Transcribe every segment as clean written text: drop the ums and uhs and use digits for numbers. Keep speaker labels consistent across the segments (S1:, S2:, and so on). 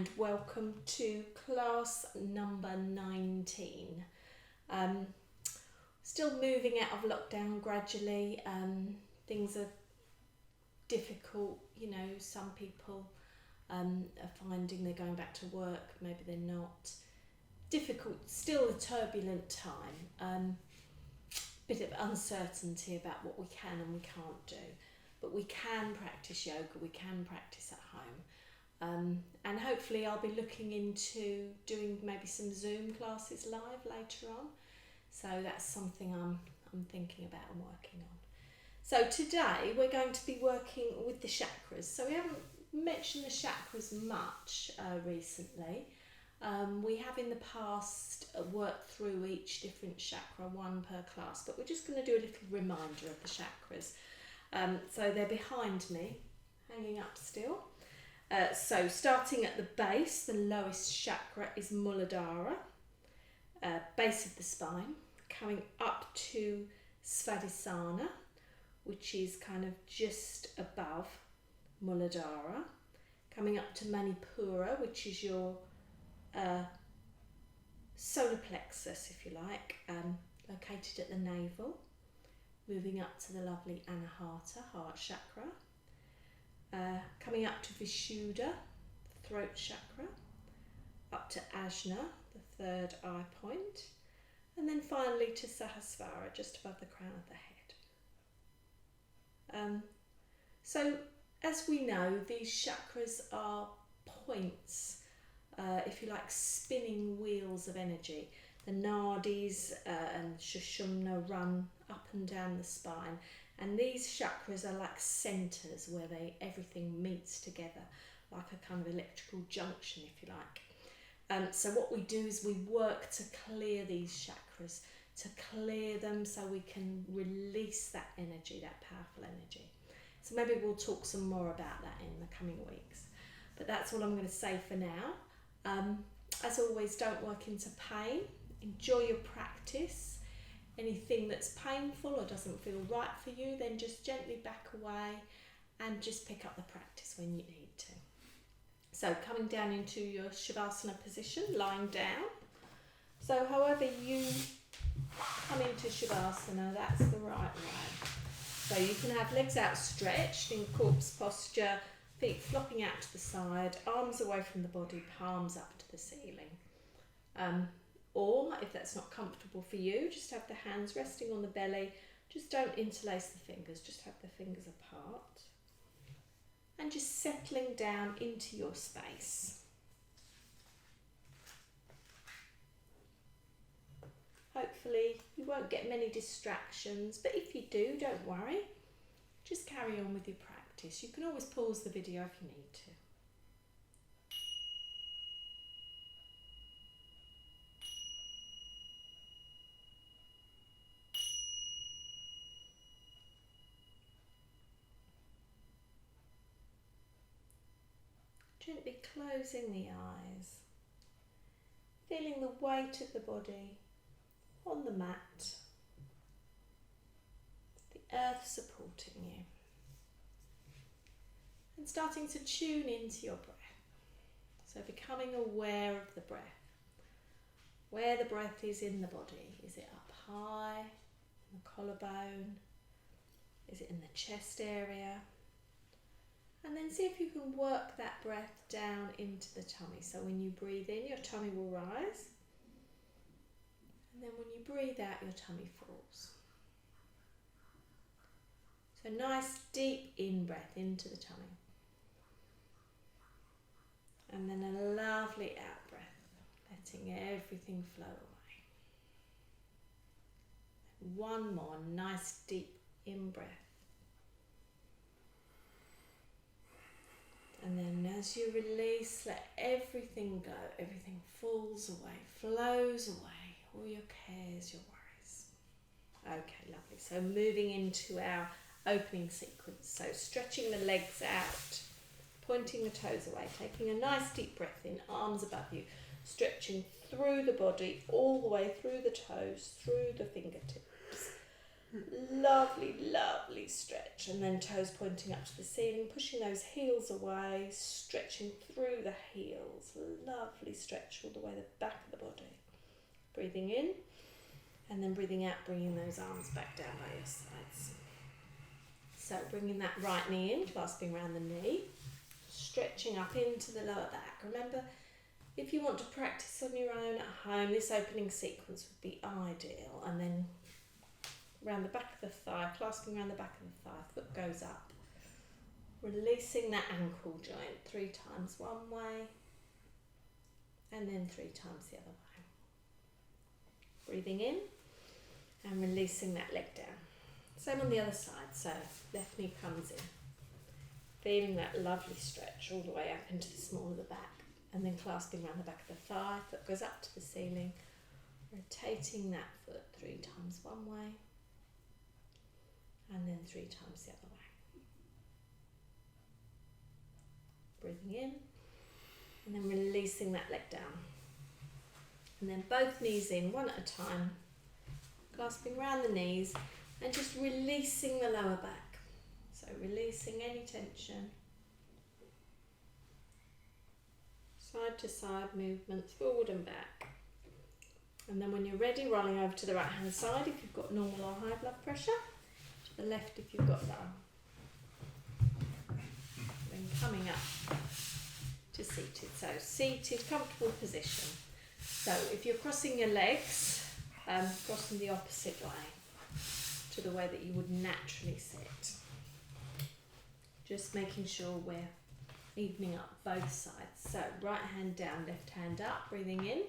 S1: and welcome to class number 19. Still moving out of lockdown gradually. Things are difficult, you know, some people are finding they're going back to work, maybe they're not. Difficult, still a turbulent time. Bit of uncertainty about what we can and we can't do. But we can practice yoga, we can practice at home. And hopefully I'll be looking into doing maybe some Zoom classes live later on. So that's something I'm thinking about and working on. So today we're going to be working with the chakras. So we haven't mentioned the chakras much recently. We have in the past worked through each different chakra, one per class, but we're just going to do a little reminder of the chakras. So they're behind me, hanging up still. So starting at the base, the lowest chakra is Muladhara, base of the spine, coming up to Svadhisthana, which is kind of just above Muladhara, coming up to Manipura, which is your solar plexus, if you like, located at the navel, moving up to the lovely Anahata, heart chakra, coming up to Vishuddha, the throat chakra, up to Ajna, the third eye point, and then finally to Sahasrara, just above the crown of the head. So as we know, these chakras are points, if you like, spinning wheels of energy. The nadis and Sushumna run up and down the spine, and these chakras are like centres where everything meets together, like a kind of electrical junction, if you like. So what we do is we work to clear these chakras, to clear them so we can release that energy, that powerful energy. So maybe we'll talk some more about that in the coming weeks. But that's what I'm going to say for now. As always, don't work into pain. Enjoy your practice. Anything that's painful or doesn't feel right for you, then just gently back away and just pick up the practice when you need to. So coming down into your Shavasana position, lying down. So however you come into Shavasana, that's the right way. So you can have legs outstretched in corpse posture, feet flopping out to the side, arms away from the body, palms up to the ceiling. Or if that's not comfortable for you, just have the hands resting on the belly. Just don't interlace the fingers, just have the fingers apart. And just settling down into your space. Hopefully you won't get many distractions, but if you do, don't worry. Just carry on with your practice. You can always pause the video if you need to. Gently closing the eyes, feeling the weight of the body on the mat, the earth supporting you, and starting to tune into your breath. So becoming aware of the breath, where the breath is in the body. Is it up high, in the collarbone? Is it in the chest area? And then see if you can work that breath down into the tummy. So when you breathe in, your tummy will rise. And then when you breathe out, your tummy falls. So nice deep in-breath into the tummy. And then a lovely out-breath, letting everything flow away. And one more nice deep in-breath. And then as you release, let everything go. Everything falls away, flows away. All your cares, your worries. Okay, lovely. So moving into our opening sequence. So stretching the legs out, pointing the toes away, taking a nice deep breath in, arms above you, stretching through the body, all the way through the toes, through the fingertips. Lovely, lovely stretch. And then toes pointing up to the ceiling, pushing those heels away, stretching through the heels. Lovely stretch all the way the back of the body. Breathing in, and then breathing out, bringing those arms back down by your sides. So bringing that right knee in, clasping around the knee, stretching up into the lower back. Remember, if you want to practice on your own at home, this opening sequence would be ideal. And then around the back of the thigh, clasping around the back of the thigh, foot goes up. Releasing that ankle joint 3 times one way, and then 3 times the other way. Breathing in, and releasing that leg down. Same on the other side, so left knee comes in. Feeling that lovely stretch all the way up into the small of the back, and then clasping around the back of the thigh, foot goes up to the ceiling, rotating that foot 3 times one way, and then 3 times the other way. Breathing in, and then releasing that leg down. And then both knees in, one at a time, clasping around the knees, and just releasing the lower back. So releasing any tension. Side to side movements, forward and back. And then when you're ready, rolling over to the right hand side if you've got normal or high blood pressure. To the left if you've got low. Then coming up to seated. So seated, comfortable position. So if you're crossing your legs, cross them the opposite way to the way that you would naturally sit. Just making sure we're evening up both sides. So right hand down, left hand up, breathing in,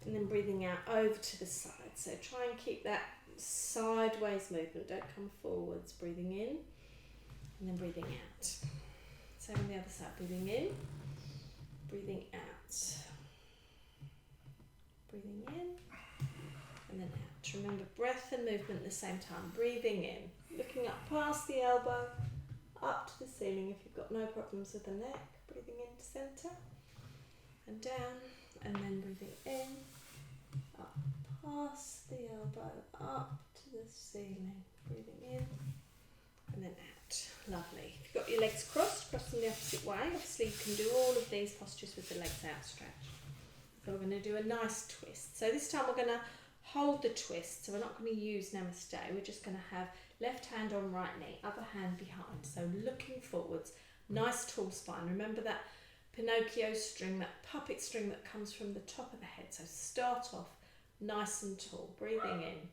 S1: and then breathing out over to the side. So try and keep that sideways movement, don't come forwards. Breathing in, and then breathing out. Same on the other side, breathing in, breathing out. Breathing in, and then out. Remember, breath and movement at the same time. Breathing in, looking up past the elbow, up to the ceiling if you've got no problems with the neck. Breathing into centre, and down, and then breathing in, up past the elbow, up to the ceiling. Breathing in, and then out. Lovely. If you've got your legs crossed, cross them the opposite way. Obviously, you can do all of these postures with the legs outstretched. So we're going to do a nice twist. So this time we're going to hold the twist. So we're not going to use Namaste. We're just going to have left hand on right knee, other hand behind. So looking forwards, nice tall spine. Remember that Pinocchio string, that puppet string that comes from the top of the head. So start off nice and tall, breathing in.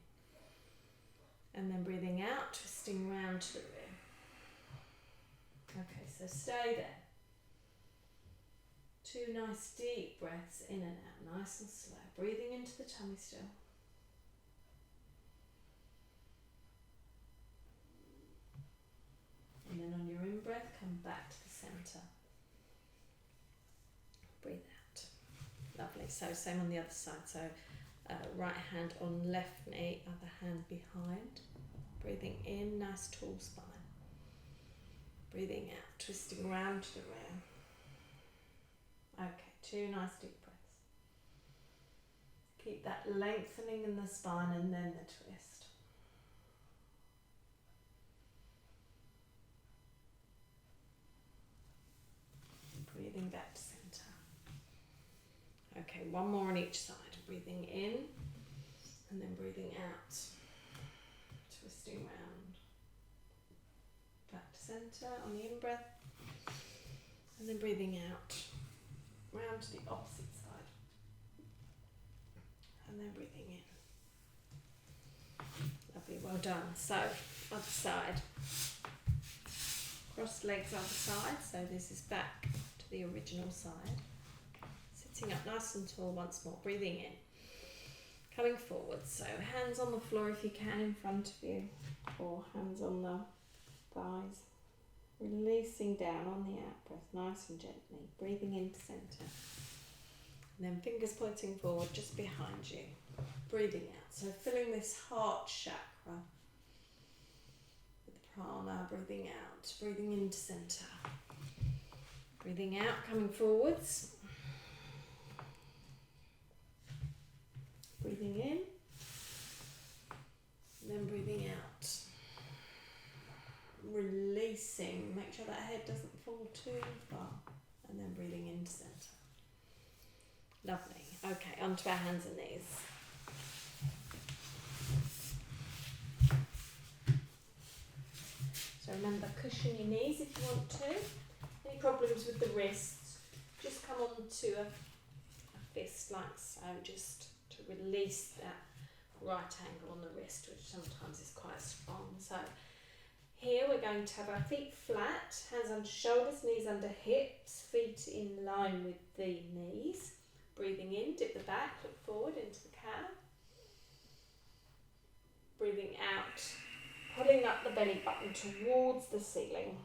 S1: And then breathing out, twisting round to the rear. Okay, so stay there. 2 nice deep breaths in and out, nice and slow. Breathing into the tummy still. And then on your in-breath, come back to the centre. Breathe out. Lovely. So same on the other side. So right hand on left knee, other hand behind. Breathing in, nice tall spine. Breathing out, twisting round to the rear. Okay, 2 nice deep breaths. Keep that lengthening in the spine and then the twist. Breathing back to centre. Okay, 1 more on each side. Breathing in and then breathing out. Twisting round. Back to centre on the in-breath. And then breathing out. Round to the opposite side. And then breathing in. Lovely, well done. So, other side. Crossed legs other side. So this is back to the original side. Sitting up nice and tall once more. Breathing in. Coming forward. So hands on the floor if you can in front of you. Or hands on the thighs. Releasing down on the out-breath, nice and gently. Breathing into centre. And then fingers pointing forward just behind you. Breathing out. So filling this heart chakra with the prana. Breathing out. Breathing into centre. Breathing out, coming forwards. Breathing in. And then breathing lovely. Okay, onto our hands and knees. So remember, cushion your knees if you want to. Any problems with the wrists, just come on to a fist like so, just to release that right angle on the wrist, which sometimes is quite strong. So here we're going to have our feet flat, hands under shoulders, knees under hips, feet in line with the knees. Breathing in, dip the back, look forward into the cow. Breathing out, pulling up the belly button towards the ceiling,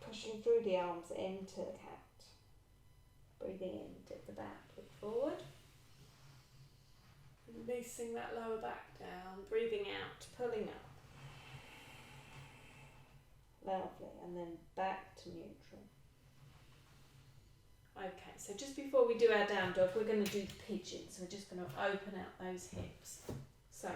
S1: pushing through the arms into the cat. Breathing in, dip the back, look forward. Releasing that lower back down, breathing out, pulling up. Lovely, and then back to neutral. Okay, so just before we do our down dog, we're going to do the pigeon. So we're just going to open out those hips. So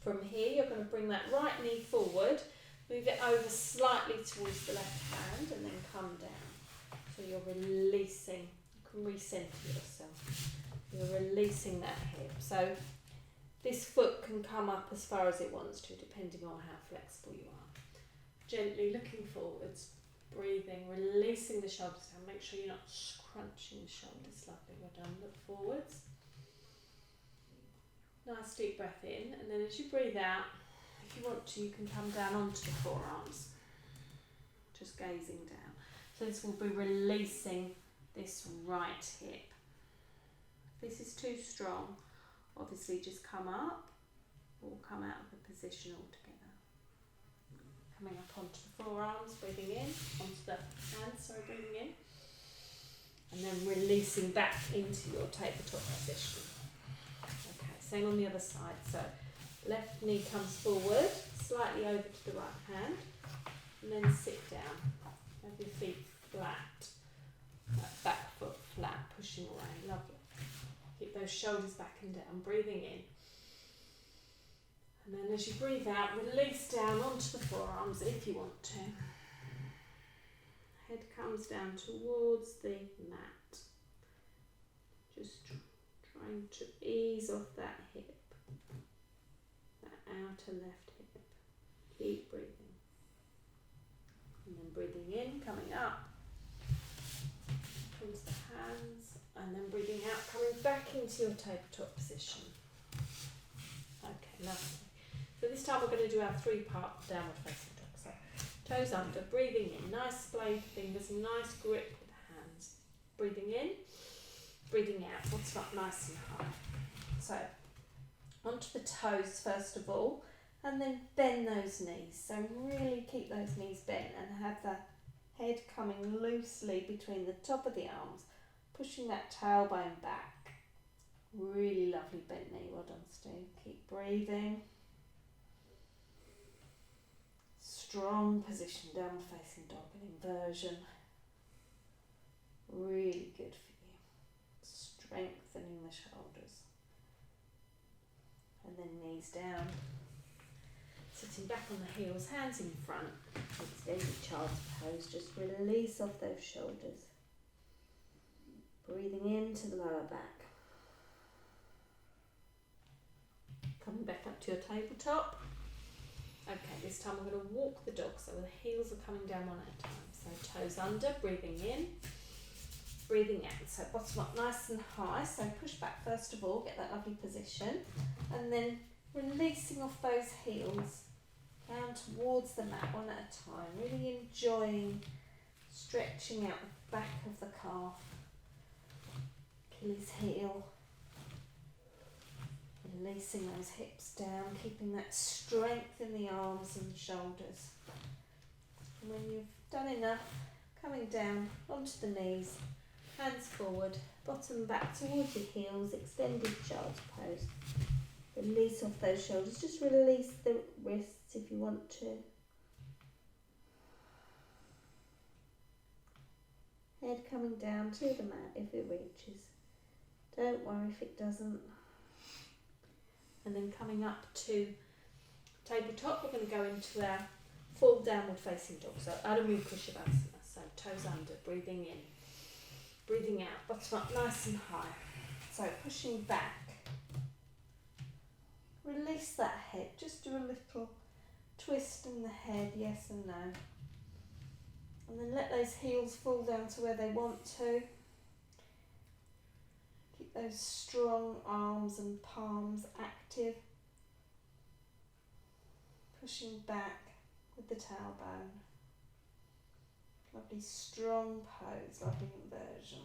S1: from here, you're going to bring that right knee forward, move it over slightly towards the left hand, and then come down. So you're releasing, you can recenter yourself. You're releasing that hip. So this foot can come up as far as it wants to, depending on how flexible you are. Gently looking forwards, breathing, releasing the shoulders down. Make sure you're not scrunching the shoulders. Lovely, well done. Look forwards. Nice deep breath in, and then as you breathe out, if you want to, you can come down onto the forearms, just gazing down. So this will be releasing this right hip. If this is too strong, obviously just come up or come out of the position altogether. Coming up onto the forearms, breathing in, onto the hands, breathing in, and then releasing back into your tabletop position. Okay, same on the other side. So left knee comes forward, slightly over to the right hand, and then sit down. Have your feet flat, that back foot flat, pushing away. Lovely. Keep those shoulders back and down, breathing in. And then as you breathe out, release down onto the forearms if you want to. Head comes down towards the mat. Just trying to ease off that hip, that outer left hip. Keep breathing. And then breathing in, coming up. Into the hands. And then breathing out, coming back into your tabletop position. Okay, lovely. So this time we're going to do our 3-part downward facing dog. So toes under, breathing in, nice splayed fingers, nice grip with the hands. Breathing in, breathing out, bottom up nice and high. So onto the toes first of all, and then bend those knees. So really keep those knees bent and have the head coming loosely between the top of the arms, pushing that tailbone back. Really lovely bent knee, well done Steve. Keep breathing. Strong position, downward facing dog, an inversion. Really good for you. Strengthening the shoulders. And then knees down. Sitting back on the heels, hands in front. Extended child's pose, just release off those shoulders. Breathing into the lower back. Coming back up to your tabletop. Okay, this time we're going to walk the dog, so the heels are coming down one at a time. So toes under, breathing in, breathing out. So bottom up nice and high, so push back first of all, get that lovely position, and then releasing off those heels down towards the mat one at a time. Really enjoying stretching out the back of the calf, Achilles heel. Releasing those hips down, keeping that strength in the arms and shoulders. And when you've done enough, coming down onto the knees, hands forward, bottom back towards your heels, extended child's pose. Release off those shoulders, just release the wrists if you want to. Head coming down to the mat if it reaches. Don't worry if it doesn't. And then coming up to tabletop, we're going to go into our full downward facing dog. So Adho Mukha Shavasana. So toes under, breathing in, breathing out, bottom up nice and high. So pushing back. Release that head. Just do a little twist in the head, yes and no. And then let those heels fall down to where they want to. Keep those strong arms and palms active. Pushing back with the tailbone. Lovely strong pose, lovely inversion.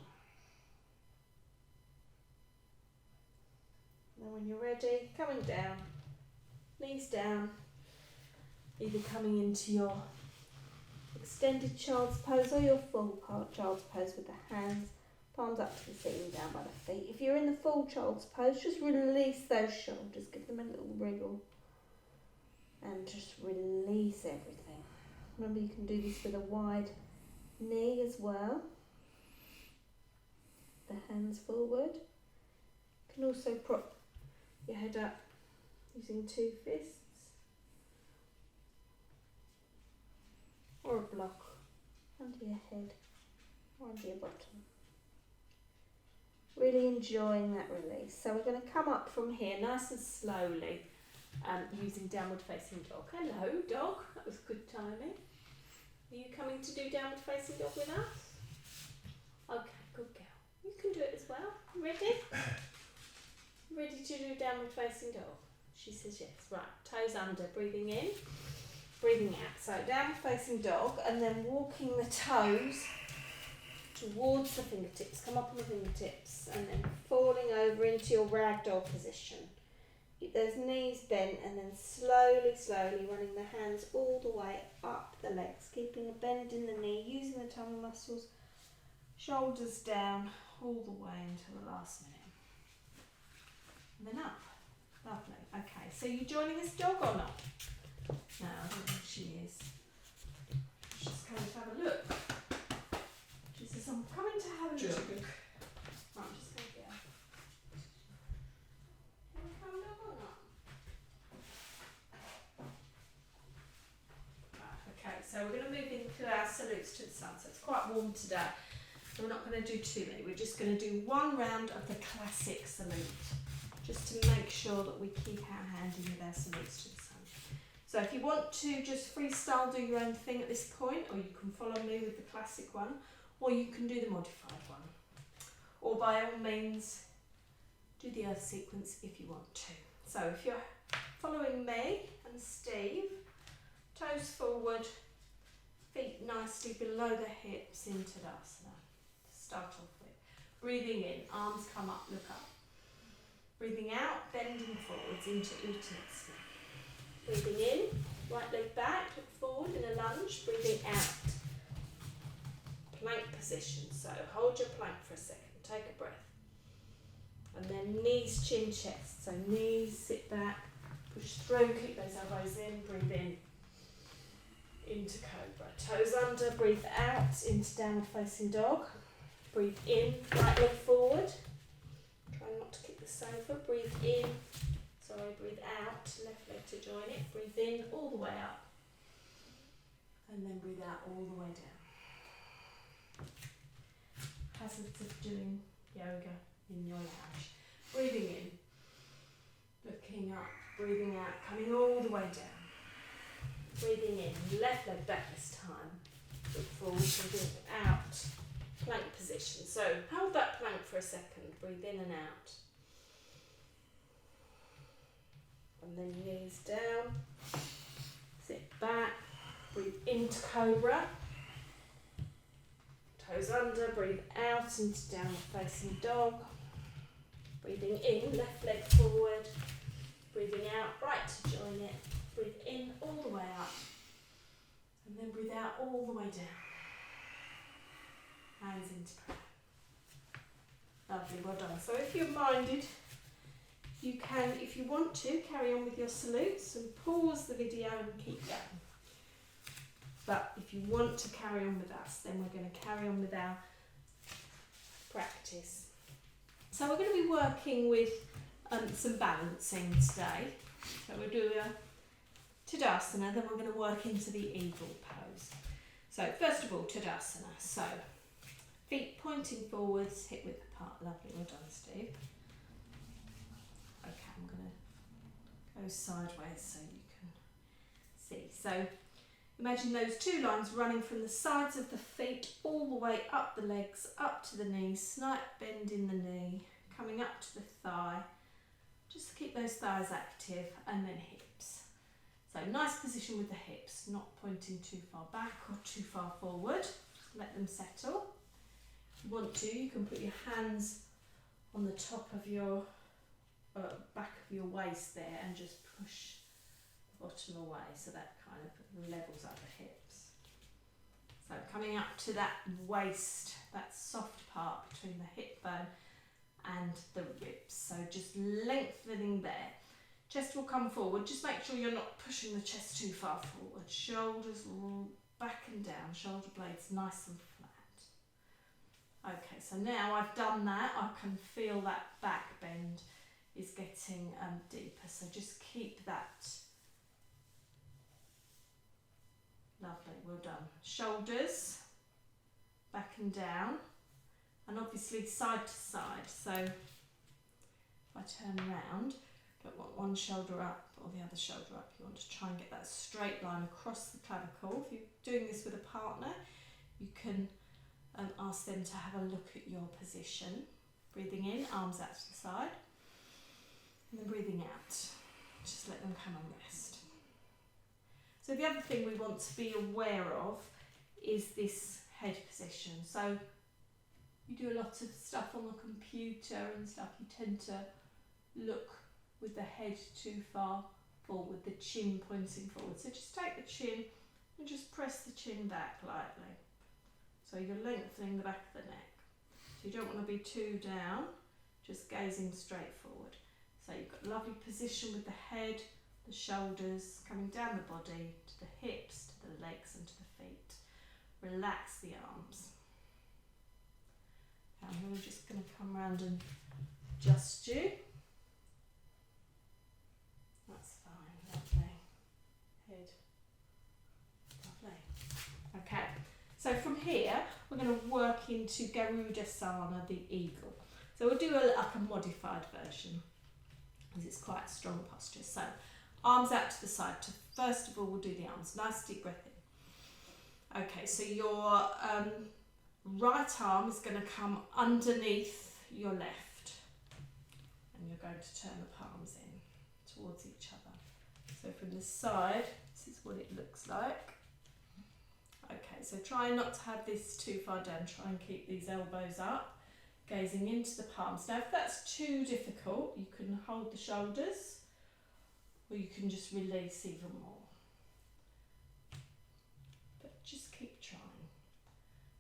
S1: And then when you're ready, coming down, knees down, either coming into your extended child's pose or your full child's pose with the hands, palms up to the ceiling, down by the feet. If you're in the full child's pose, just release those shoulders, give them a little wriggle and just release everything. Remember, you can do this with a wide knee as well. The hands forward. You can also prop your head up using two fists or a block under your head or under your bottom. Really enjoying that release. So we're going to come up from here nice and slowly, using downward facing dog. Hello dog, that was good timing. Are you coming to do downward facing dog with us? Okay, good girl. You can do it as well. Ready? Ready to do downward facing dog? She says yes. Right, toes under, breathing in, breathing out. So downward facing dog, and then walking the toes towards the fingertips. Come up on the fingertips and then falling over into your ragdoll position. Keep those knees bent and then slowly, slowly running the hands all the way up the legs, keeping a bend in the knee, using the tummy muscles, shoulders down all the way until the last minute. And then up. Lovely. Okay, so you joining this dog or not? No, I don't think she is. She's coming to have a look. She says, I'm coming to have a look. Right, I'm just going to get her. Can we come look or not? Right, okay, so we're going to move into our salutes to the sun. So it's quite warm today. So we're not going to do too many. We're just going to do one round of the classic salute, just to make sure that we keep our hand in with our salutes to the sun. So if you want to just freestyle, do your own thing at this point, or you can follow me with the classic one, or you can do the modified one. Or by all means, do the earth sequence if you want to. So if you're following me and Steve, toes forward, feet nicely below the hips in Tadasana. Start off with. Breathing in, arms come up, look up. Breathing out, bending forwards into Uttanasana. Breathing in, right leg back, look forward in a lunge. Breathing out, plank position. So hold your plank for a second, take a breath. And then knees, chin, chest. So knees, sit back, push through, keep those elbows in, breathe in. Into cobra. Toes under, breathe out into downward facing dog. Breathe in, right leg forward. Try not to kick the sofa. Breathe in, breathe out, left leg to join it. Breathe in all the way up. And then breathe out all the way down. Hazards of doing yoga in your lounge. Breathing in, looking up, breathing out, coming all the way down. Breathing in, left leg back this time. Look forward, breathing out. Plank position. So hold that plank for a second. Breathe in and out. And then knees down. Sit back. Breathe into cobra. Toes under. Breathe out into downward facing dog. Breathing in, left leg forward. Breathing out, right to join it. Breathe in all the way up. And then breathe out all the way down. Hands into prayer. Lovely, well done. So if you're minded, you can, if you want to, carry on with your salutes and pause the video and keep going. But if you want to carry on with us, then we're going to carry on with our practice. So we're going to be working with some balancing today. So we'll do a Tadasana, then we're going to work into the eagle pose. So first of all, Tadasana. So feet pointing forwards, hip width apart. Lovely, well done, Steve. Go sideways so you can see. So imagine those two lines running from the sides of the feet all the way up the legs, up to the knees, slight bend in the knee, coming up to the thigh. Just keep those thighs active, and then hips. So nice position with the hips, not pointing too far back or too far forward. Just let them settle. If you want to, you can put your hands on the top of your back of your waist there and just push the bottom away, so that kind of levels up the hips. So coming up to that waist, that soft part between the hip bone and the ribs. So just lengthening there. Chest will come forward. Just make sure you're not pushing the chest too far forward. Shoulders back and down. Shoulder blades nice and flat. Okay, so now I've done that, I can feel that back bend is getting deeper. So just keep that. Lovely, well done. Shoulders back and down. And obviously side to side. So if I turn around, don't want one shoulder up or the other shoulder up. You want to try and get that straight line across the clavicle. If you're doing this with a partner, you can ask them to have a look at your position. Breathing in, arms out to the side. And then breathing out. Just let them come and rest. So the other thing we want to be aware of is this head position. So you do a lot of stuff on the computer and stuff, you tend to look with the head too far forward, the chin pointing forward. So just take the chin and just press the chin back lightly. So you're lengthening the back of the neck. So you don't want to be too down, just gazing straight forward. So you've got a lovely position with the head, the shoulders, coming down the body, to the hips, to the legs and to the feet. Relax the arms. I'm just going to come around and adjust you. That's fine, lovely. Head, lovely. Okay, so from here we're going to work into Garudasana, the eagle. So we'll do like a modified version, because it's quite a strong posture. So arms out to the side. First of all, we'll do the arms. Nice deep breath in. Okay, so your right arm is going to come underneath your left, and you're going to turn the palms in towards each other. So from the side, this is what it looks like. Okay, so try not to have this too far down. Try and keep these elbows up, gazing into the palms. Now if that's too difficult, you can hold the shoulders, or you can just release even more. But just keep trying.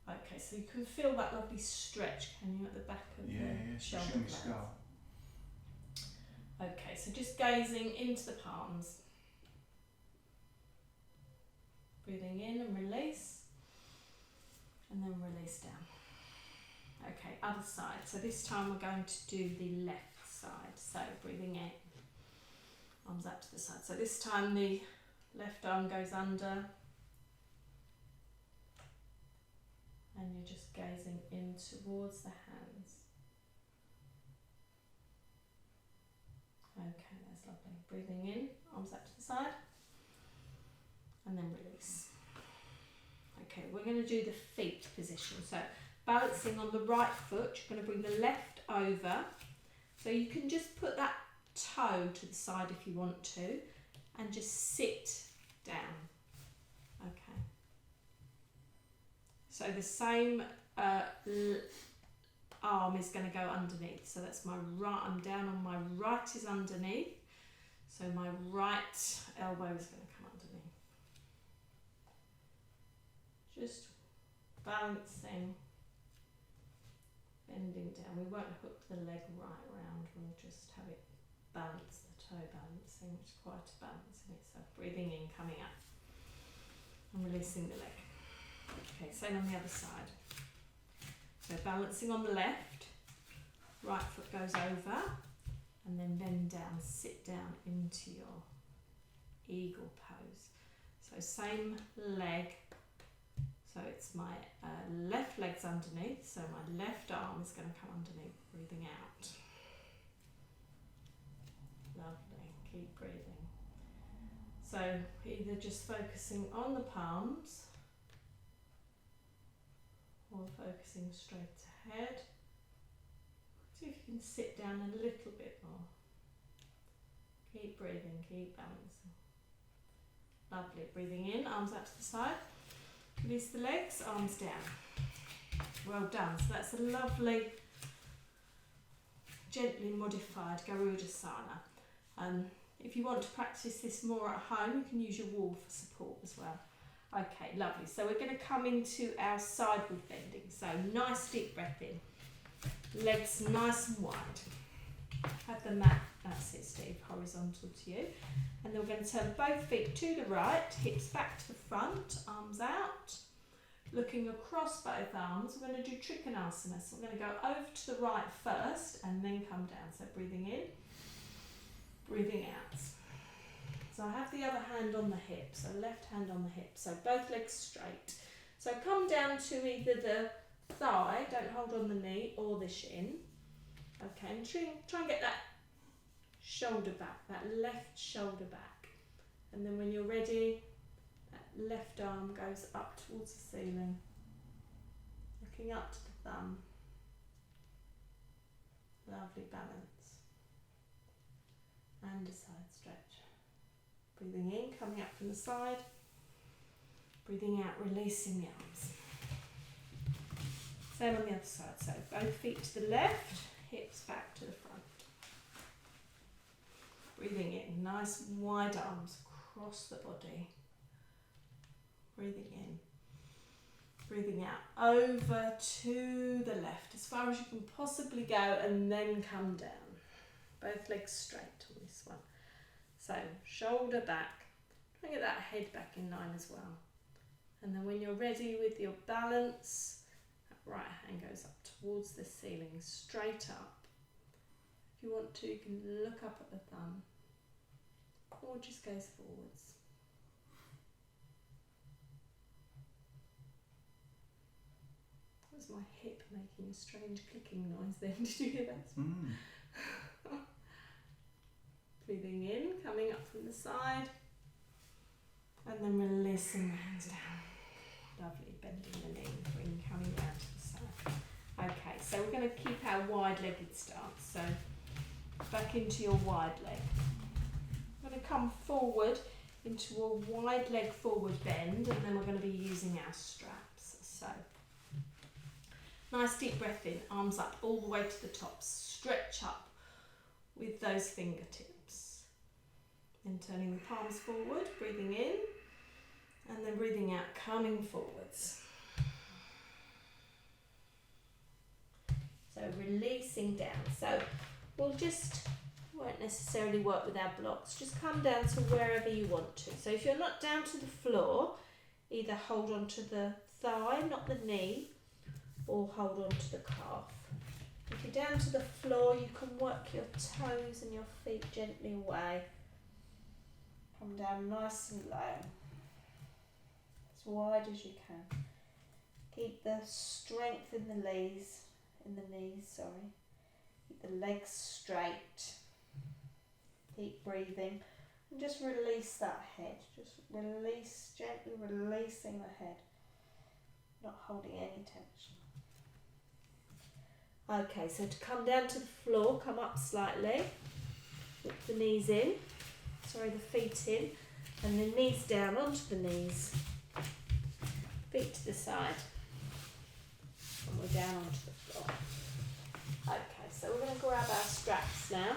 S1: Okay, so you can feel that lovely stretch, can you, at the back of the shoulder blades? Okay, so just gazing into the palms. Breathing in and release, and then release down. Okay, other side. So this time we're going to do the left side. So breathing in, arms up to the side. So this time the left arm goes under, and you're just gazing in towards the hands. Okay, that's lovely. Breathing in, arms up to the side, and then release. Okay, we're going to do the feet position. So balancing on the right foot, you're going to bring the left over. So you can just put that toe to the side if you want to, and just sit down. Okay. So the same arm is going to go underneath. So that's my right, I'm down on my right is underneath. So my right elbow is going to come underneath. Just balancing, bending down. We won't hook the leg right round, we'll just have it balance, the toe balancing, which is quite a balance in it. So breathing in, coming up, and releasing the leg. Okay, same on the other side. So balancing on the left, right foot goes over, and then bend down, sit down into your eagle pose. So same leg, so it's my left leg's underneath, so my left arm is going to come underneath, breathing out. Lovely. keep breathing. So either just focusing on the palms or focusing straight ahead. See if you can sit down a little bit more. Keep breathing, keep balancing. Lovely. Breathing in, arms out to the side. Release the legs, arms down. Well done. So that's a lovely, gently modified Garudasana. If you want to practice this more at home, you can use your wall for support as well. Okay, lovely. So we're going to come into our sideward bending. So nice deep breath in. Legs nice and wide. Have the mat, that's it Steve, horizontal to you. And then we're going to turn both feet to the right, hips back to the front, arms out. Looking across both arms, we're going to do Trikonasana. So we're going to go over to the right first and then come down. So breathing in, breathing out. So I have the other hand on the hip, so left hand on the hip, so both legs straight. So come down to either the thigh, don't hold on the knee, or the shin. Okay, and try and get that shoulder back, that left shoulder back. And then when you're ready, that left arm goes up towards the ceiling, looking up to the thumb. Lovely balance. And a side stretch. Breathing in, coming up from the side. Breathing out, releasing the arms. Same on the other side. So both feet to the left, hips back to the front. Breathing in, nice wide arms across the body. Breathing in. Breathing out, over to the left, as far as you can possibly go, and then come down. Both legs straight on this one. So shoulder back, try and get that head back in line as well. And then when you're ready with your balance, that right hand goes up towards the ceiling, straight up. If you want to, you can look up at the thumb, or just goes forwards. That was my hip making a strange clicking noise then. Did you hear that? Breathing in, coming up from the side, and then releasing the hands down. Lovely, bending the knee, coming down to the side. Okay, so we're going to keep our wide-legged stance. So back into your wide leg. I'm going to come forward into a wide leg forward bend, and then we're going to be using our straps. So nice deep breath in, arms up all the way to the top. Stretch up with those fingertips. And turning the palms forward, breathing in, and then breathing out, coming forwards. So releasing down. So we'll won't necessarily work with our blocks, just come down to wherever you want to. So if you're not down to the floor, either hold on to the thigh, not the knee, or hold on to the calf. If you're down to the floor, you can work your toes and your feet gently away. Come down nice and low, as wide as you can. Keep the strength in the knees, Keep the legs straight. Keep breathing, and just release that head. Just release, gently releasing the head, not holding any tension. Okay, so to come down to the floor, come up slightly, put the knees in. The feet in, and the knees down onto the knees, feet to the side, and we're down onto the floor. Okay, so we're going to grab our straps now.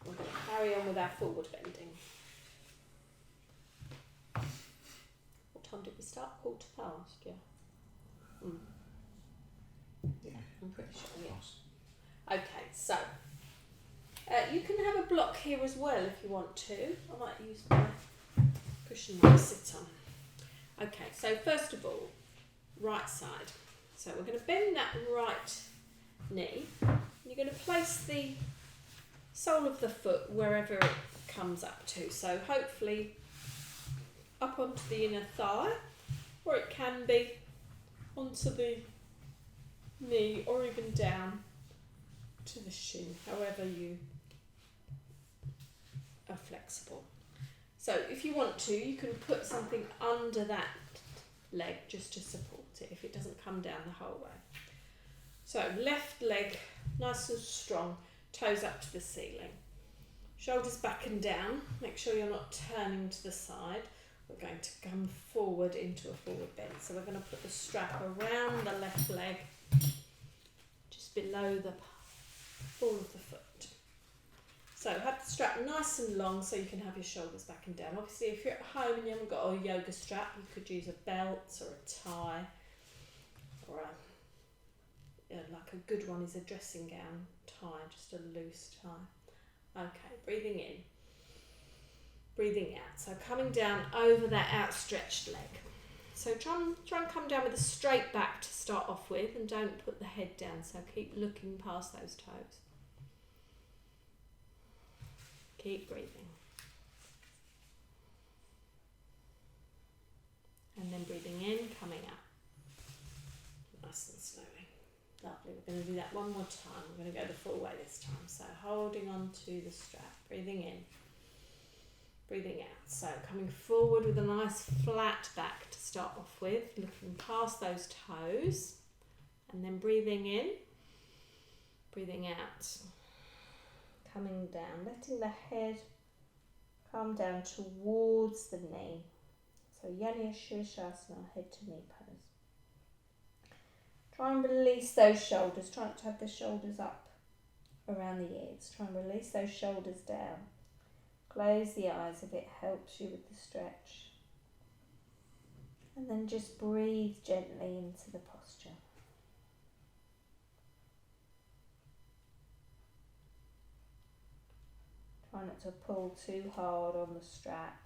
S1: We're going to carry on with our forward bending. What time did we start? 15:15, yeah. Yeah, I'm pretty sure, yeah. Okay, so you can have a block here as well if you want to. I might use my cushion to sit on. Okay, so first of all, right side. So we're going to bend that right knee. You're going to place the sole of the foot wherever it comes up to. So hopefully up onto the inner thigh, or it can be onto the knee, or even down to the shin, however you are flexible. So if you want to, you can put something under that leg just to support it if it doesn't come down the whole way. So left leg nice and strong, toes up to the ceiling. Shoulders back and down, make sure you're not turning to the side. We're going to come forward into a forward bend. So we're going to put the strap around the left leg, just below the ball of the foot. So have the strap nice and long so you can have your shoulders back and down. Obviously if you're at home and you haven't got a yoga strap, you could use a belt or a tie, or like a good one is a dressing gown tie, just a loose tie. Okay, breathing in, breathing out. So coming down over that outstretched leg. So try and come down with a straight back to start off with, and don't put the head down, so keep looking past those toes. Keep breathing. And then breathing in, coming up. Nice and slowly. Lovely. We're going to do that one more time. We're going to go the full way this time. So holding on to the strap. Breathing in. Breathing out. So coming forward with a nice flat back to start off with. Looking past those toes. And then breathing in. Breathing out. Coming down, letting the head come down towards the knee. So Yana Shirshasana, head to knee pose. Try and release those shoulders. Try not to have the shoulders up around the ears. Try and release those shoulders down. Close the eyes if it helps you with the stretch. And then just breathe gently into the posture. Try not to pull too hard on the strap.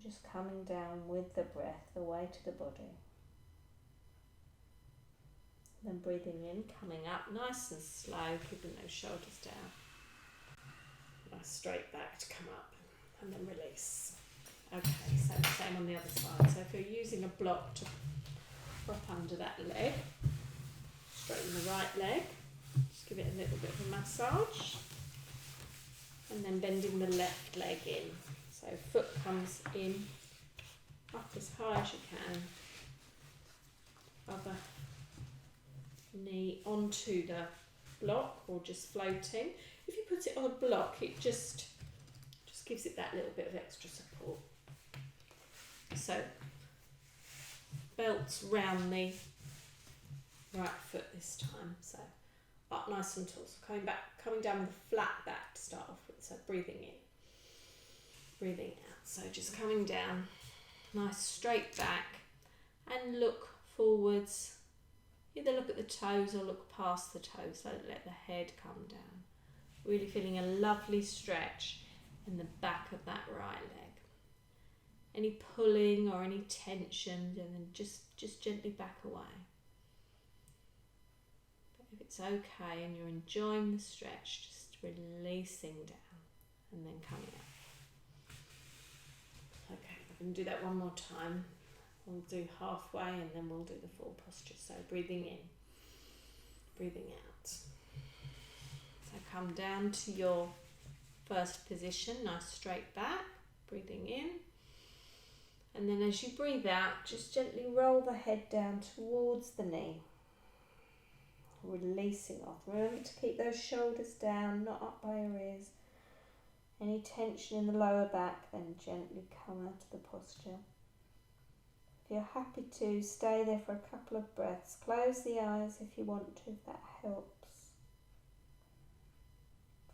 S1: Just coming down with the breath, away to the body. Then breathing in, coming up nice and slow, keeping those shoulders down. Nice straight back to come up, and then release. Okay, so same on the other side. So if you're using a block to prop under that leg, straighten the right leg, just give it a little bit of a massage. And then bending the left leg in. So foot comes in, up as high as you can. Other knee onto the block or just floating. If you put it on a block, it just gives it that little bit of extra support. So belts round the right foot this time. So up nice and tall. So coming down with a flat back to start off with. So breathing in, breathing out. So just coming down, nice straight back, and look forwards. Either look at the toes or look past the toes. So let the head come down. Really feeling a lovely stretch in the back of that right leg. Any pulling or any tension, and then just gently back away. If it's okay and you're enjoying the stretch, just releasing down and then coming up. Okay, we're going to do that one more time. We'll do halfway and then we'll do the full posture. So breathing in, breathing out. So come down to your first position, nice straight back, breathing in. And then as you breathe out, just gently roll the head down towards the knee. Releasing off. Remember to keep those shoulders down, not up by your ears. Any tension in the lower back, then gently come out of the posture. If you're happy to, stay there for a couple of breaths. Close the eyes if you want to, if that helps.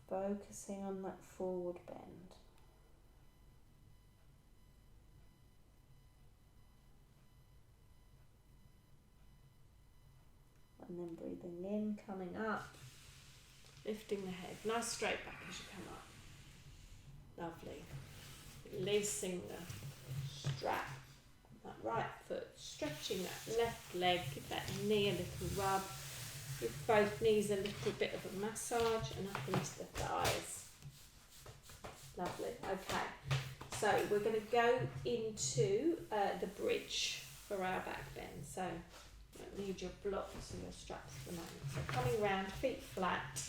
S1: Focusing on that forward bend. And then breathing in, coming up, lifting the head, nice straight back as you come up. Lovely. Releasing the strap on that right foot, stretching that left leg, give that knee a little rub, give both knees a little bit of a massage and up into the thighs. Lovely. Okay, so we're going to go into the bridge for our back bend. So you don't need your blocks and your straps at the moment. So coming round, feet flat,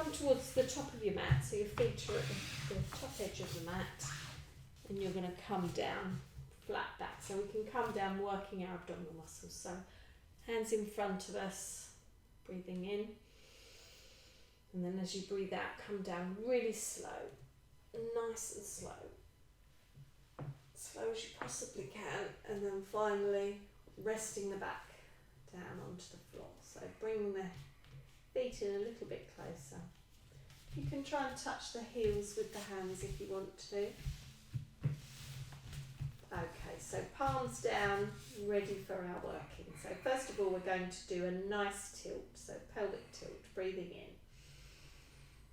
S1: come towards the top of your mat, so your feet are at the top edge of the mat, and you're going to come down flat back. So we can come down working our abdominal muscles. So hands in front of us, breathing in, and then as you breathe out, come down really slow, nice and slow as you possibly can, and then finally resting the back down onto the floor. So bringing the feet in a little bit closer. You can try and touch the heels with the hands if you want to. Okay, so palms down, ready for our working. So first of all, we're going to do a nice tilt, so pelvic tilt, breathing in,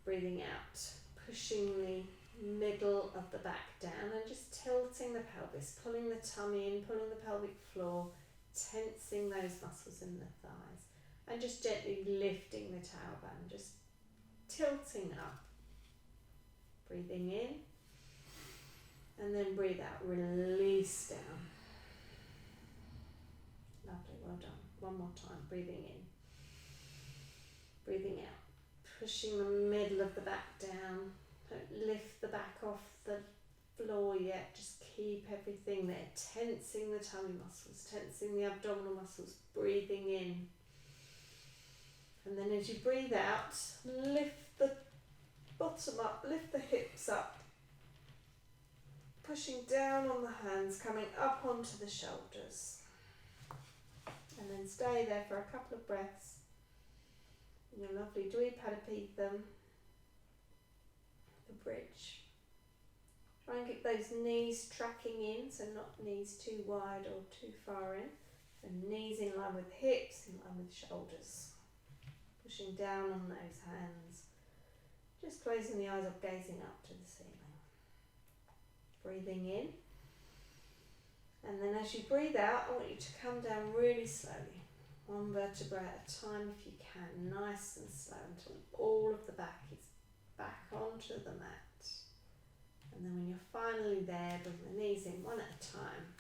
S1: breathing out, pushing the middle of the back down and just tilting the pelvis, pulling the tummy in, pulling the pelvic floor, tensing those muscles in the thighs, and just gently lifting the tailbone, just tilting up, breathing in, and then breathe out, release down. Lovely, well done. One more time, breathing in, breathing out, pushing the middle of the back down. Don't lift the back off the floor yet, just keep everything there, tensing the tummy muscles, tensing the abdominal muscles, breathing in. And then as you breathe out, lift the bottom up, lift the hips up, pushing down on the hands, coming up onto the shoulders. And then stay there for a couple of breaths. Your lovely Dvipadipitham, the bridge. Try and keep those knees tracking in, so not knees too wide or too far in. So knees in line with hips, in line with shoulders. Pushing down on those hands. Just closing the eyes or gazing up to the ceiling. Breathing in. And then as you breathe out, I want you to come down really slowly. One vertebra at a time if you can, nice and slow until all of the back is back onto the mat. And then when you're finally there, bring the knees in one at a time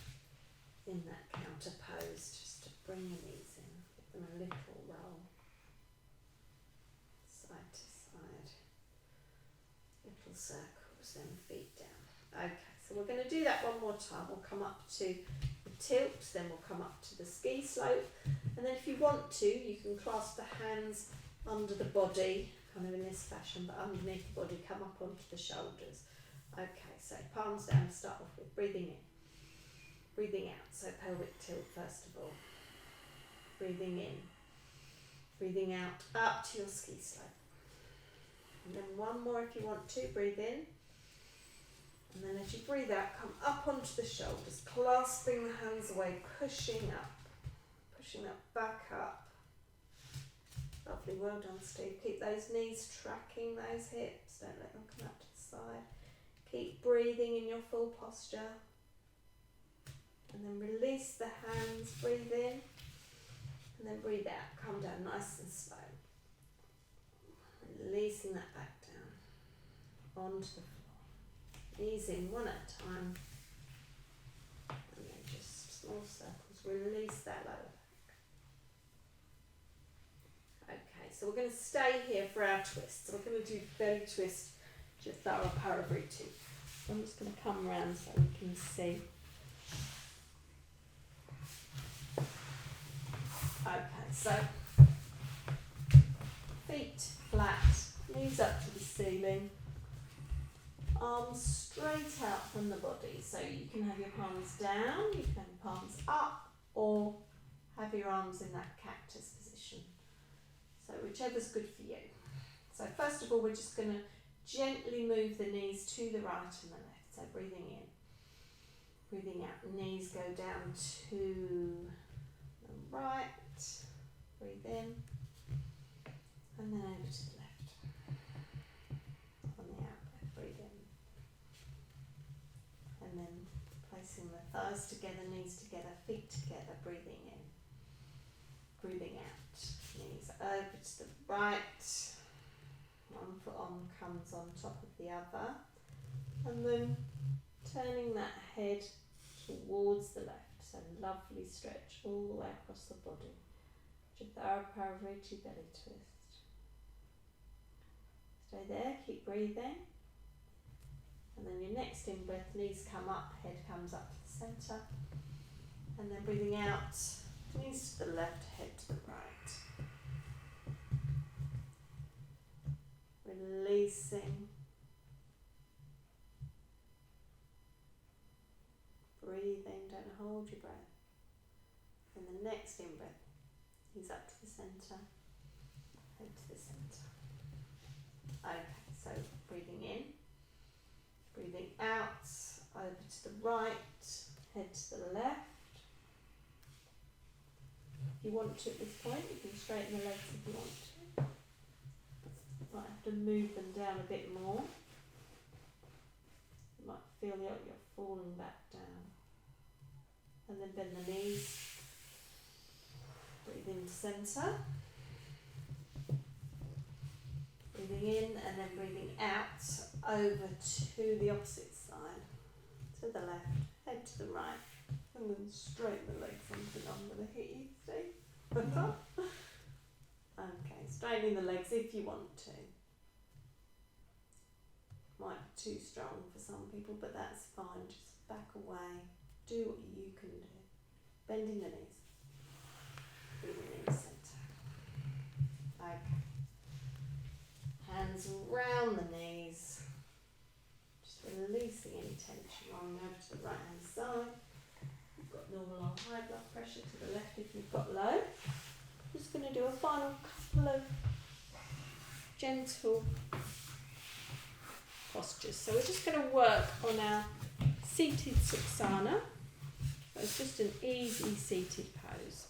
S1: in that counter pose, just to bring the knees in, give them a little roll, side to side, little circles, then feet down. Okay, so we're going to do that one more time. We'll come up to the tilt, then we'll come up to the ski slope, and then if you want to, you can clasp the hands under the body, kind of in this fashion, but underneath the body, come up onto the shoulders. Okay, so palms down to start off with, breathing in, breathing out, so pelvic tilt first of all, breathing in, breathing out, up to your ski slope, and then one more if you want to, breathe in, and then as you breathe out, come up onto the shoulders, clasping the hands away, pushing up, back up. Lovely, well done Steve. Keep those knees tracking those hips, don't let them come up to the side. Keep breathing in your full posture. And then release the hands, breathe in, and then breathe out. Come down nice and slow. Releasing that back down onto the floor. Knees in one at a time. And then just small circles. Release that lower back. Okay, so we're going to stay here for our twist. So we're going to do belly twist, Jethara Parivriti. I'm just going to come around so we can see. Okay, so feet flat, knees up to the ceiling, arms straight out from the body. So you can have your palms down, you can have your palms up, or have your arms in that cactus position. So whichever's good for you. So first of all, we're just going to gently move the knees to the right and the left. So breathing in, breathing out. Knees go down to the right. Breathe in, and then over to the left. On the out breath, breathe in, and then placing the thighs together, knees together, feet together. Breathing in, breathing out. Knees over to the right. One foot on comes on top of the other, and then turning that head towards the left. So lovely stretch all the way across the body. Jethara Parivriti belly twist. Stay there, keep breathing. And then your next in-breath, knees come up, head comes up to the centre. And then breathing out, knees to the left, head to the right. Releasing. Breathing, don't hold your breath. And the next in-breath, knees up to the centre, head to the centre. Okay, so breathing in, breathing out, over to the right, head to the left. If you want to at this point, you can straighten the legs if you want to. Might have to move them down a bit more. You might feel like you're falling back down. And then bend the knees. Breathe into centre. Breathing in and then breathing out over to the opposite side. To the left, head to the right. And then straighten the legs something I'm going to hit you, Steve. Okay, straightening the legs if you want to. Might be too strong for some people, but that's fine. Just back away. Do what you can do. Bending the knees. Breathing in the centre. Okay. Hands round the knees. Just releasing any tension. Rolling over to the right hand side. You've got normal or high blood pressure, to the left if you've got low. Just going to do a final couple of gentle postures. So we're just going to work on our seated Sukhasana. So it's just an easy seated pose.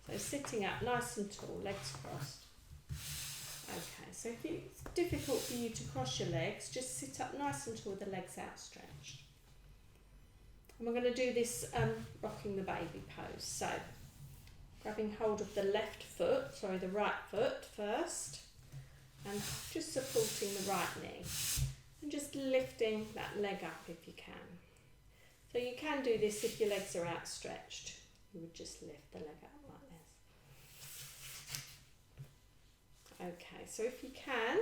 S1: So sitting up nice and tall, legs crossed. Okay, so if it's difficult for you to cross your legs, just sit up nice and tall with the legs outstretched. And we're going to do this rocking the baby pose. So grabbing hold of the the right foot first, and just supporting the right knee. And just lifting that leg up if you can. So you can do this if your legs are outstretched. You would just lift the leg up like this. Okay, so if you can,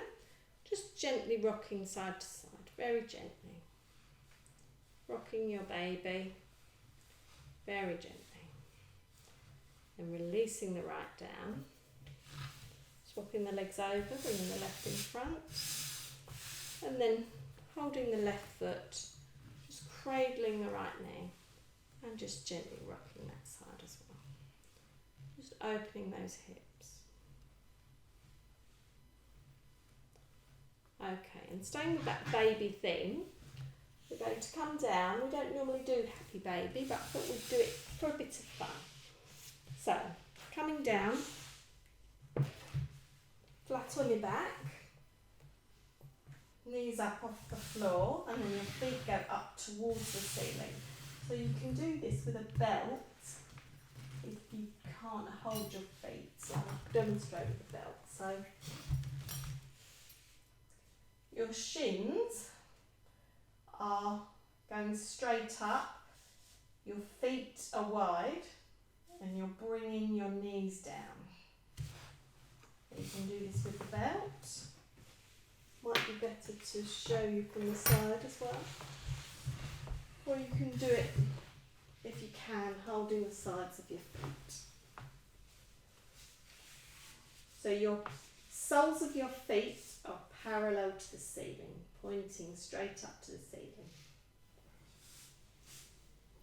S1: just gently rocking side to side, very gently. Rocking your baby, very gently. And releasing the right down. Swapping the legs over, bringing the left in front. And then holding the left foot, just cradling the right knee and just gently rocking that side as well. Just opening those hips. Okay, and staying with that baby theme, we're going to come down. We don't normally do happy baby, but I thought we'd do it for a bit of fun. So, coming down, flat on your back. Knees up off the floor, and then your feet go up towards the ceiling. So you can do this with a belt if you can't hold your feet. So I'll demonstrate with the belt. So your shins are going straight up, your feet are wide, and you're bringing your knees down. You can do this with the belt. Might be better to show you from the side as well. Or you can do it, if you can, holding the sides of your feet. So your soles of your feet are parallel to the ceiling, pointing straight up to the ceiling.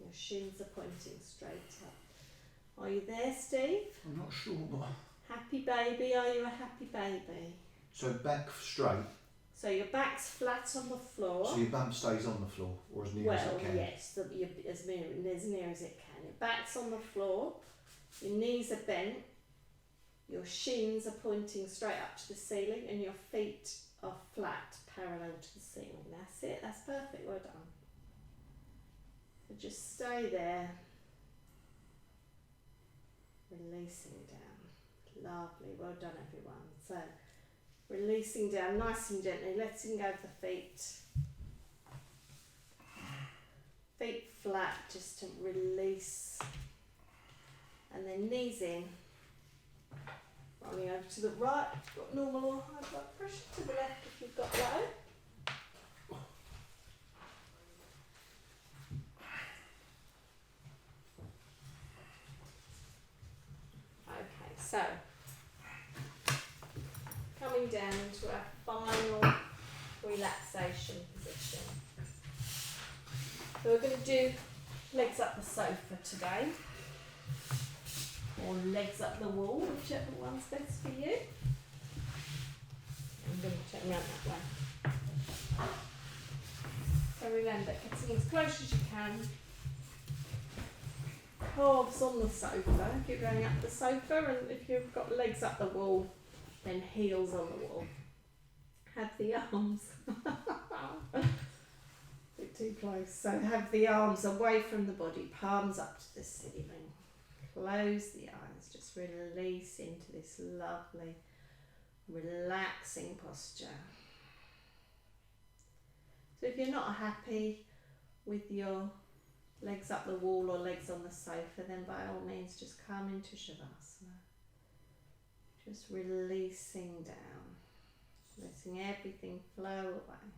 S1: Your shins are pointing straight up. Are you there, Steve?
S2: I'm not sure, but...
S1: Happy baby, are you a happy baby?
S2: So back straight.
S1: So your back's flat on the floor.
S2: So your bum stays on the floor, or as near as it can?
S1: Well, yes, as near as it can. Your back's on the floor, your knees are bent, your shins are pointing straight up to the ceiling, and your feet are flat, parallel to the ceiling. That's it, that's perfect, well done. So just stay there, releasing down. Lovely, well done everyone. So, releasing down nice and gently, letting go of the feet. Feet flat, just to release. And then knees in. Rolling over to the right, if you've got normal or high blood pressure. To the left if you've got so coming down to our final relaxation position. So we're going to do legs up the sofa today, or legs up the wall, whichever one's best for you. I'm going to turn around that way. So remember, getting as close as you can. Calves on the sofa, if you're going up the sofa, and if you've got legs up the wall, then heels on the wall. Have the arms a bit too close, so have the arms away from the body, palms up to the ceiling. Close the eyes, just release into this lovely, relaxing posture. So if you're not happy with your legs up the wall or legs on the sofa, then by all means just come into Shavasana. Just releasing down, letting everything flow away.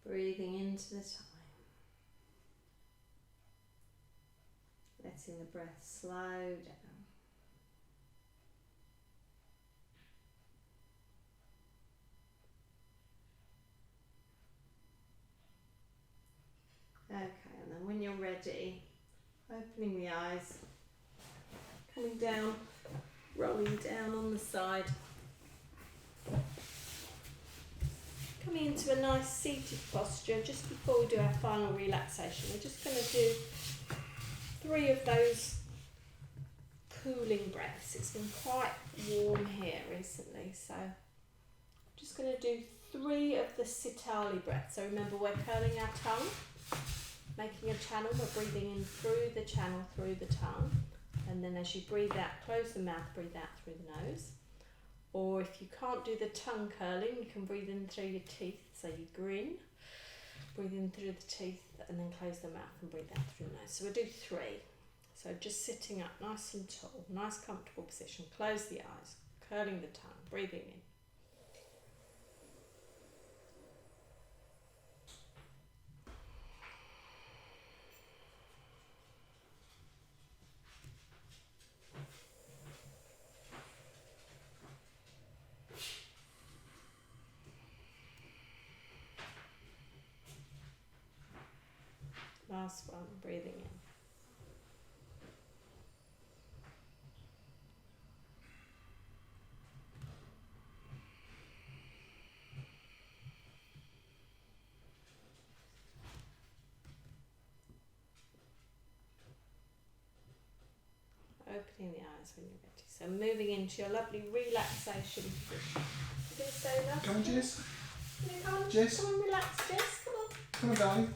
S1: Breathing into the time, letting the breath slow down. Okay, and then when you're ready, opening the eyes, coming down, rolling down on the side, coming into a nice seated posture. Just before we do our final relaxation, we're just going to do 3 of those cooling breaths. It's been quite warm here recently, so I'm just going to do 3 of the Sitali breaths. So remember, we're curling our tongue, making a channel. We're breathing in through the channel, through the tongue, and then as you breathe out, close the mouth, breathe out through the nose. Or if you can't do the tongue curling, you can breathe in through your teeth, so you grin, breathe in through the teeth, and then close the mouth and breathe out through the nose. So we'll do 3. So just sitting up nice and tall, nice comfortable position, close the eyes, curling the tongue, breathing in. Last one, breathing in. Opening the eyes when you're ready. So moving into your lovely relaxation position. You can stay enough.
S2: Come on, Jess.
S1: Come on,
S2: Jess.
S1: Come on, relax, Jess. Come on.
S2: Come on, darling.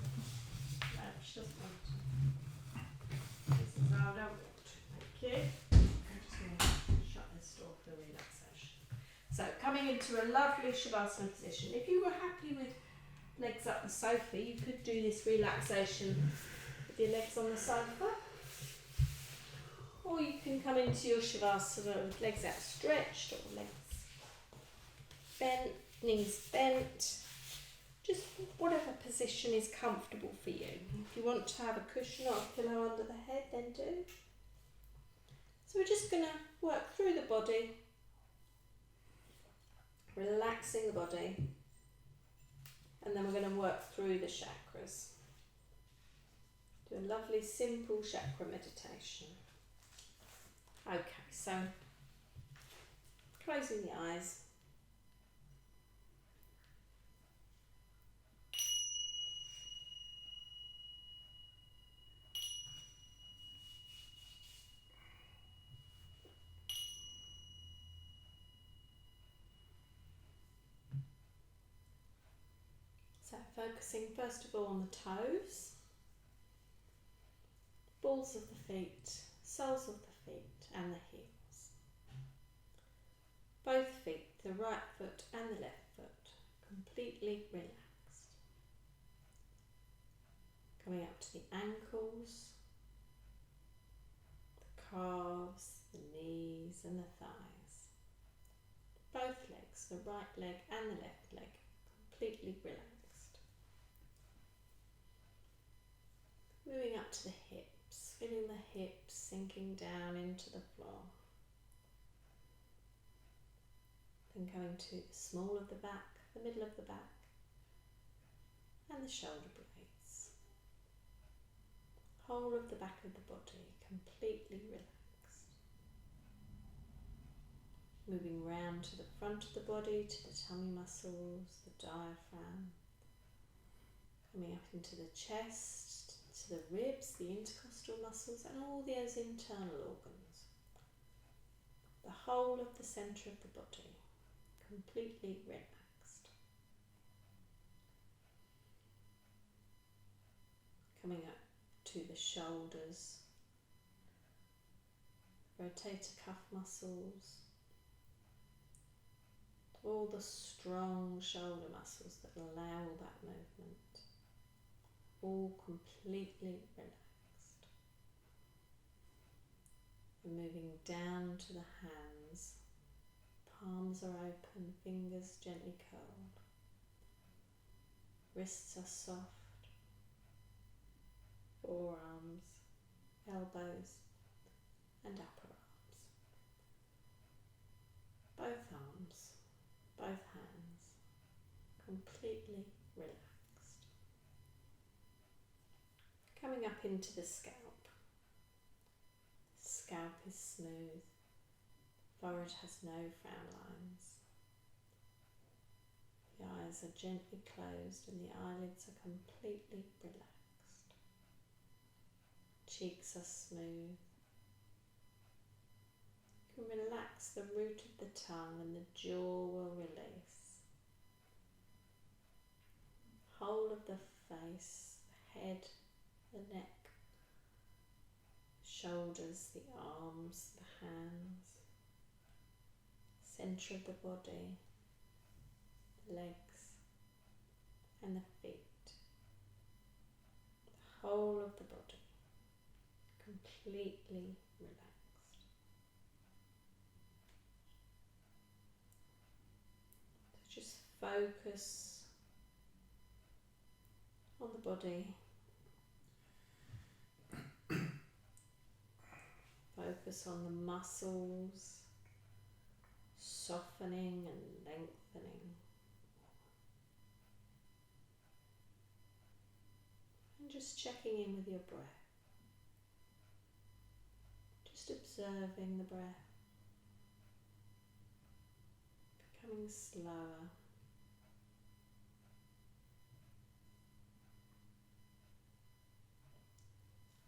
S1: No, she doesn't want to. This is how I don't want to. Thank you. I'm just going to shut this door for the relaxation. So coming into a lovely Shavasana position. If you were happy with legs up the sofa, you could do this relaxation with your legs on the sofa. Or you can come into your Shavasana with legs outstretched or legs bent, knees bent. Just whatever position is comfortable for you. If you want to have a cushion or a pillow under the head, then do. So we're just going to work through the body, relaxing the body, and then we're going to work through the chakras. Do a lovely simple chakra meditation. Okay, so closing the eyes. So focusing first of all on the toes, balls of the feet, soles of the feet and the heels. Both feet, the right foot and the left foot, completely relaxed. Coming up to the ankles, the calves, the knees and the thighs. Both legs, the right leg and the left leg, completely relaxed. Moving up to the hips, feeling the hips sinking down into the floor. Then going to the small of the back, the middle of the back, and the shoulder blades. Whole of the back of the body completely relaxed. Moving round to the front of the body, to the tummy muscles, the diaphragm. Coming up into the chest, to the ribs, the intercostal muscles, and all those internal organs. The whole of the centre of the body, completely relaxed. Coming up to the shoulders, rotator cuff muscles, all the strong shoulder muscles that allow all that movement, all completely relaxed. And moving down to the hands, palms are open, fingers gently curled, wrists are soft, forearms, elbows and upper arms. Both arms, both hands, completely relaxed. Coming up into the scalp. Scalp is smooth, forehead has no frown lines. The eyes are gently closed and the eyelids are completely relaxed. Cheeks are smooth. You can relax the root of the tongue and the jaw will release. Whole of the face, the head, the neck, shoulders, the arms, the hands, centre of the body, the legs and the feet. The whole of the body completely relaxed. So just focus on the body. Focus on the muscles softening and lengthening. And just checking in with your breath. Just observing the breath. Becoming slower.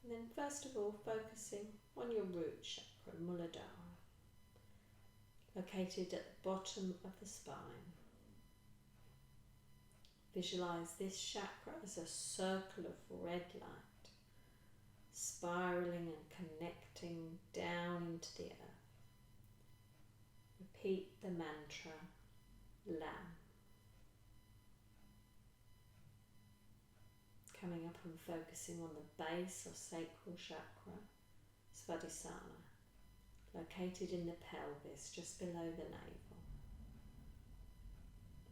S1: And then first of all, focusing on your root chakra, Muladhara, located at the bottom of the spine. Visualize this chakra as a circle of red light, spiraling and connecting down into the earth. Repeat the mantra, Lam. Coming up and focusing on the base or sacral chakra, Svadhisthana, located in the pelvis just below the navel.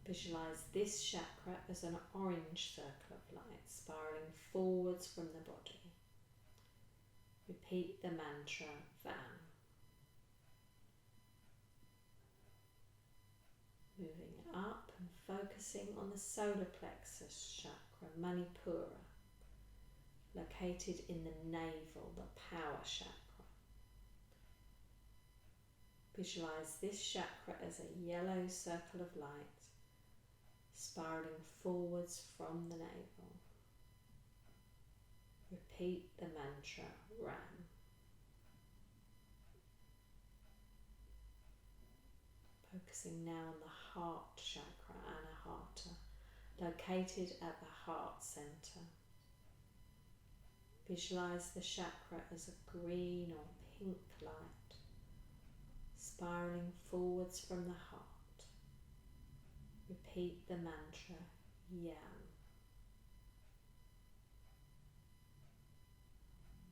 S1: Visualize this chakra as an orange circle of light spiraling forwards from the body. Repeat the mantra, Vam. Moving up and focusing on the solar plexus chakra, Manipura, located in the navel, the power chakra. Visualize this chakra as a yellow circle of light, spiraling forwards from the navel. Repeat the mantra, Ram. Focusing now on the heart chakra, Anahata, located at the heart center. Visualize the chakra as a green or pink light, spiraling forwards from the heart. Repeat the mantra, Yam.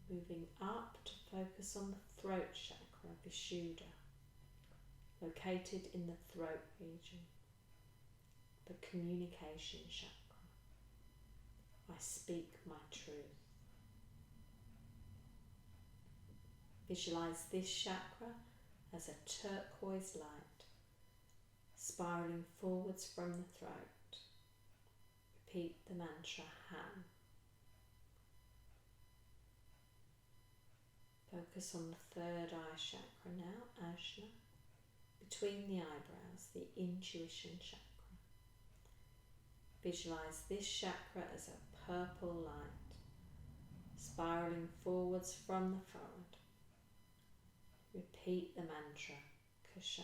S1: Moving up to focus on the throat chakra, Vishuddha, located in the throat region, the communication chakra. I speak my truth. Visualise this chakra as a turquoise light, spiralling forwards from the throat. Repeat the mantra Ham. Focus on the third eye chakra now, Ajna, between the eyebrows, the intuition chakra. Visualise this chakra as a purple light, spiralling forwards from the forehead. Repeat the mantra Kasham.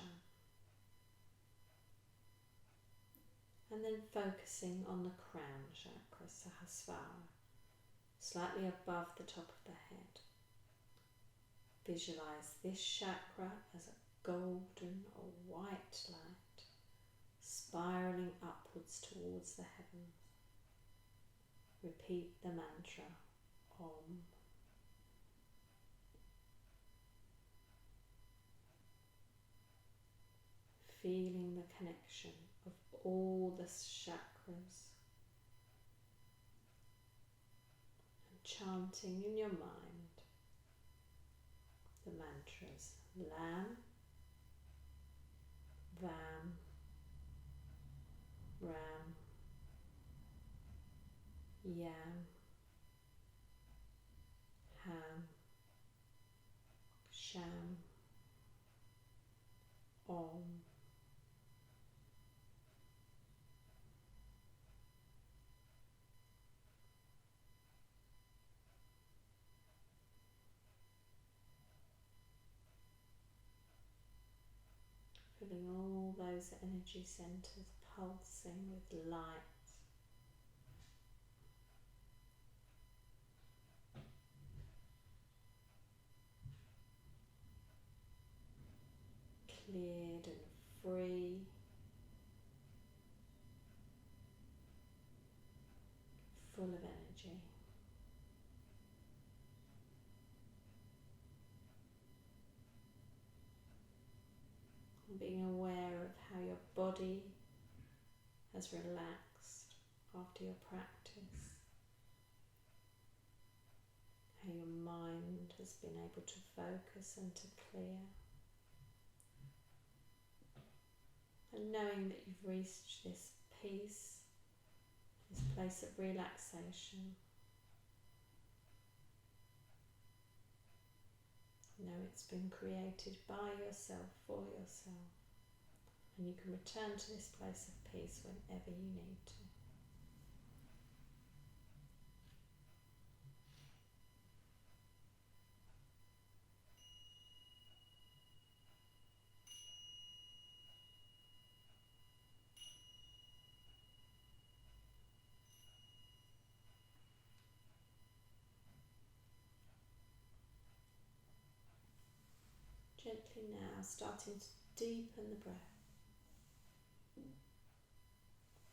S1: And then focusing on the crown chakra, Sahasrara, slightly above the top of the head. Visualise this chakra as a golden or white light, spiralling upwards towards the heavens. Repeat the mantra Om. Feeling the connection of all the chakras and chanting in your mind the mantras Lam, Vam, Ram, Yam, Ham, Sham, Om. Filling all those energy centres pulsing with light. Cleared and free. Full of energy. And being aware of how your body has relaxed after your practice. How your mind has been able to focus and to clear. And knowing that you've reached this peace, this place of relaxation. Know it's been created by yourself, for yourself. And you can return to this place of peace whenever you need to. Gently now, starting to deepen the breath.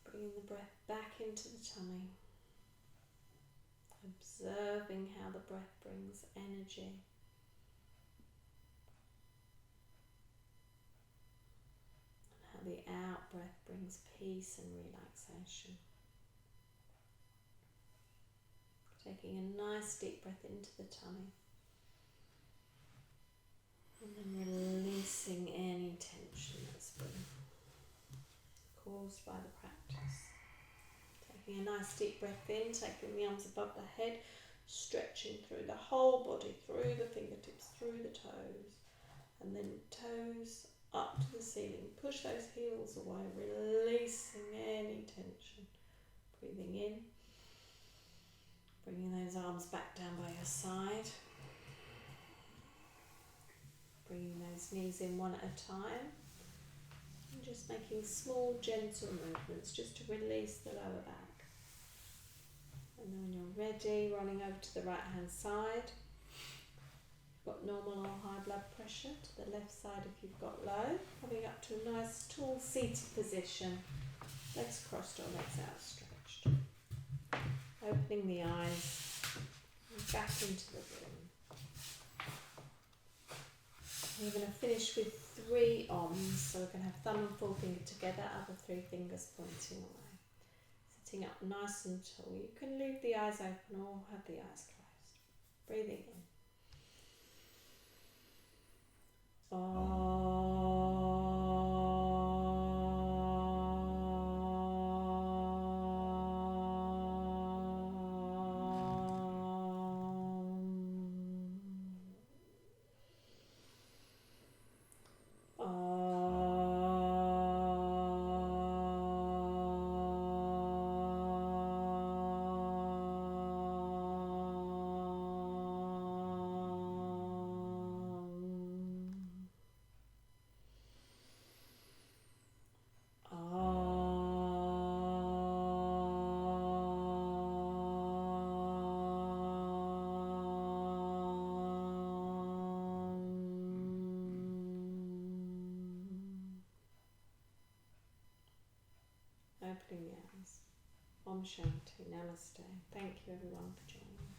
S1: Bringing the breath back into the tummy. Observing how the breath brings energy. And how the out breath brings peace and relaxation. Taking a nice deep breath into the tummy. And then releasing any tension that's been caused by the practice. Taking a nice deep breath in, taking the arms above the head, stretching through the whole body, through the fingertips, through the toes, and then toes up to the ceiling. Push those heels away, releasing any tension. Breathing in, bringing those arms back down by your side. Bringing those knees in one at a time. And just making small, gentle movements just to release the lower back. And then when you're ready, rolling over to the right hand side. If you've got normal or high blood pressure, to the left side if you've got low. Coming up to a nice, tall, seated position. Legs crossed or legs outstretched. Opening the eyes and back into the room. We're going to finish with 3 Oms, so we're going to have thumb and forefinger together, other 3 fingers pointing away. Sitting up nice and tall. You can leave the eyes open or have the eyes closed. Breathing in. Opening the eyes. Om Shanti. Namaste. Thank you everyone for joining.